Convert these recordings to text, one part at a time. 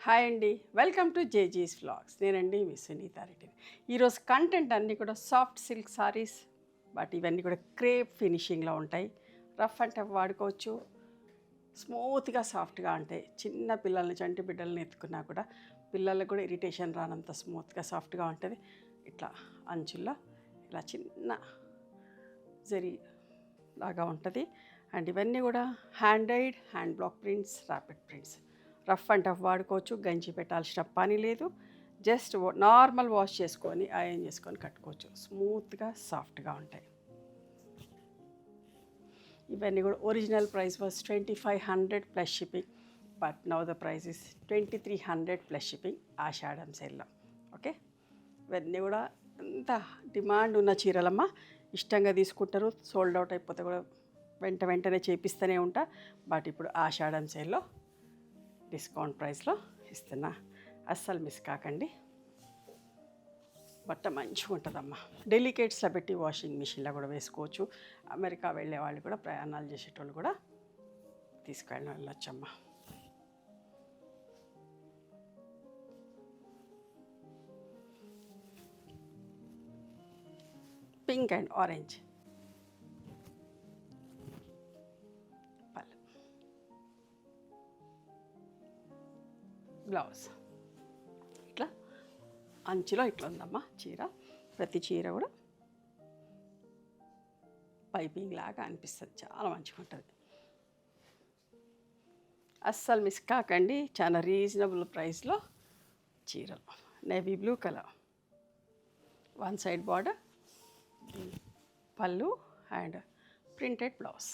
Hi అండి, welcome to జేజీస్ vlogs. నేనండి మీ సునీత రెడ్డి. ఈరోజు కంటెంట్ అన్నీ కూడా సాఫ్ట్ సిల్క్ సారీస్, బట్ ఇవన్నీ కూడా క్రేప్ ఫినిషింగ్లో ఉంటాయి. రఫ్ అండ్ టఫ్ వాడుకోవచ్చు, స్మూత్గా సాఫ్ట్గా ఉంటాయి. చిన్న పిల్లల్ని, చంటి బిడ్డల్ని ఎత్తుకున్నా కూడా పిల్లలకు కూడా ఇరిటేషన్ రానంత స్మూత్గా సాఫ్ట్గా ఉంటుంది. ఇట్లా అంచుల్లో ఇలా చిన్న జరీ లాగా ఉంటుంది. అండ్ ఇవన్నీ కూడా hand block prints, rapid prints. Rough and tough వాడుకోవచ్చు, గంజి పెట్టాల్సిన పని లేదు. జస్ట్ నార్మల్ వాష్ చేసుకొని ఐరన్ చేసుకొని కట్టుకోవచ్చు. స్మూత్గా సాఫ్ట్గా ఉంటాయి. ఇవన్నీ కూడా original price was 2500 plus shipping, but now the price is 2300 plus shipping Ashadham సేల్లో. ఓకే, ఇవన్నీ కూడా ఎంత డిమాండ్ ఉన్న చీరలమ్మ, ఇష్టంగా తీసుకుంటారు. సోల్డ్ అవుట్ అయిపోతే కూడా వెంటనే చేపిస్తూనే ఉంటా. బట్ ఇప్పుడు ఆషాఢం సేల్లో డిస్కౌంట్ ప్రైస్లో ఇస్తున్నా, అస్సలు మిస్ కాకండి. బట్ట మంచిగా ఉంటుందమ్మా. డెలికేట్స్లో పెట్టి వాషింగ్ మిషన్లో కూడా వేసుకోవచ్చు. అమెరికా వెళ్ళే వాళ్ళు కూడా, ప్రయాణాలు చేసేటోళ్ళు కూడా వెళ్ళొచ్చమ్మా. Pink and orange blouse. ఇట్లా అంచులో ఇట్లా ఉందమ్మా చీర. ప్రతి చీర కూడా పైపింగ్ లాగా అనిపిస్తుంది, చాలా మంచిగా ఉంటుంది. అస్సలు మిస్ కాకండి. చాలా రీజనబుల్ ప్రైస్లో చీరలు. Navy blue colour, one side border, పళ్ళు అండ్ ప్రింటెడ్ బ్లౌజ్.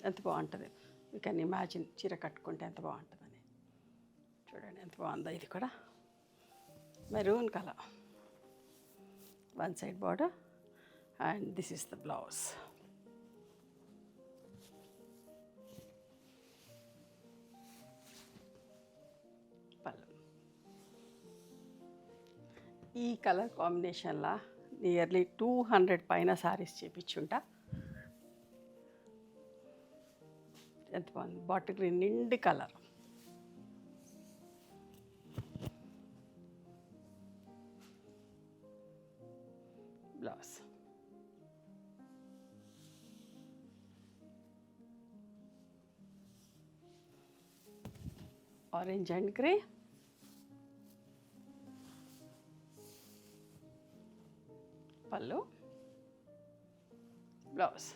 ఎంత బాగుంటుంది. యూ కెన్ ఇమాజిన్ చీర కట్టుకుంటే ఎంత బాగుంటుందని. చూడండి ఎంత బాగుందో. ఇది కూడా maroon colour, one side border and this is the blouse. పళ్ళు. ఈ కలర్ కాంబినేషన్లో నియర్లీ 200 పైన సారీస్ చేపించుంటా. ఎంత బాగుంది. బాటిల్ గ్రీన్ నిండు colour, blouse. Orange and grey, పళ్ళు, బ్లౌజ్.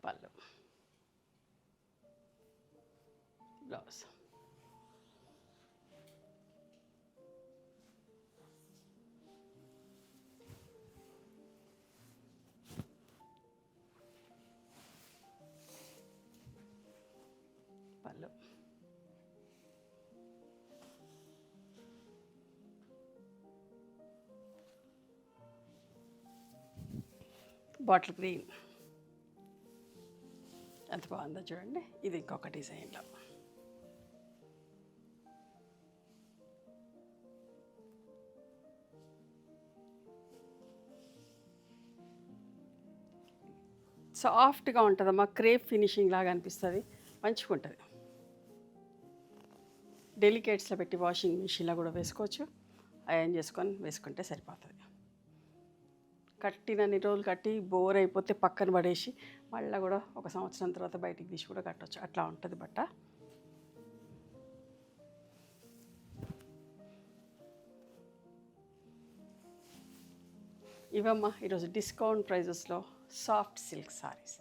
పళ్ళు, బ్లౌజ్. పళ్ళు, బాటిల్ గ్రీన్ ఎంత బాగుందో చూడండి. ఇది ఇంకొక డిజైన్లో. సాఫ్ట్గా ఉంటుందమ్మా, క్రేప్ ఫినిషింగ్ లాగా అనిపిస్తుంది, మంచిగా ఉంటుంది. డెలికేట్స్లో పెట్టి వాషింగ్ మిషన్లో కూడా వేసుకోవచ్చు. ఐరన్ చేసుకొని వేసుకుంటే సరిపోతుంది. కట్టినన్ని రోజులు కట్టి బోర్ అయిపోతే పక్కన పడేసి మళ్ళీ కూడా ఒక సంవత్సరం తర్వాత బయటికి తీసి కూడా కట్టవచ్చు. అట్లా ఉంటుంది బట్ట. ఇవమ్మా ఈరోజు డిస్కౌంట్ ప్రైజెస్లో సాఫ్ట్ సిల్క్ సారీస్.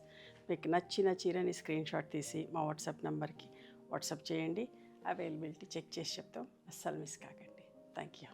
మీకు నచ్చిన చీరని స్క్రీన్ షాట్ తీసి మా వాట్సాప్ నెంబర్కి వాట్సాప్ చేయండి. అవైలబిలిటీ చెక్ చేసి చెప్తాం. అస్సలు మిస్ కాకండి. Thank you.